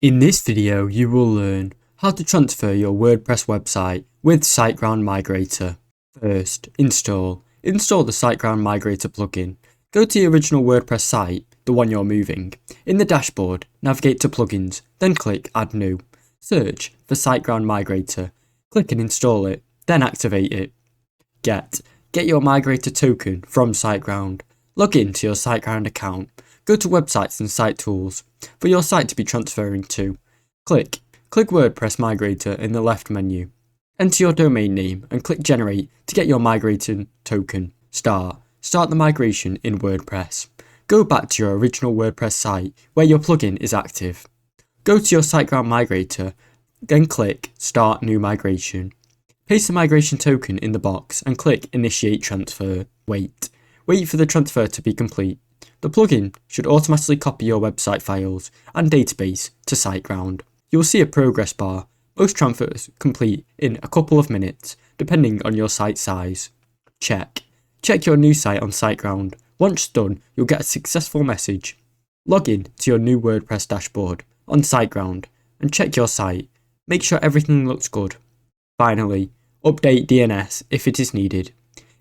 In this video, you will learn how to transfer your WordPress website with Siteground Migrator. First, install the Siteground Migrator plugin. Go to the original WordPress site, the one you're moving. In the dashboard, navigate to Plugins, then click Add New. Search for Siteground Migrator. Click and install it, then activate it. Get your Migrator token from Siteground. Log in to your Siteground account. Go to Websites and Site Tools. For your site to be transferring to, click WordPress Migrator in the left menu. Enter your domain name and click Generate to get your Migrator token. Start the migration in WordPress. Go back to your original WordPress site where your plugin is active. Go to your Siteground Migrator, then click Start New Migration. Paste the migration token in the box and click Initiate Transfer. Wait for the transfer to be complete. The plugin should automatically copy your website files and database to Siteground. You'll see a progress bar. Most transfers complete in a couple of minutes, depending on your site size. Check your new site on Siteground. Once done, you'll get a successful message. Log in to your new WordPress dashboard on Siteground and check your site. Make sure everything looks good. Finally, update DNS if it is needed.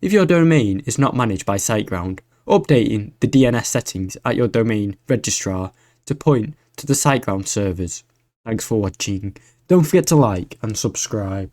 If your domain is not managed by Siteground, updating the DNS settings at your domain registrar to point to the Siteground servers. Thanks for watching. Don't forget to like and subscribe.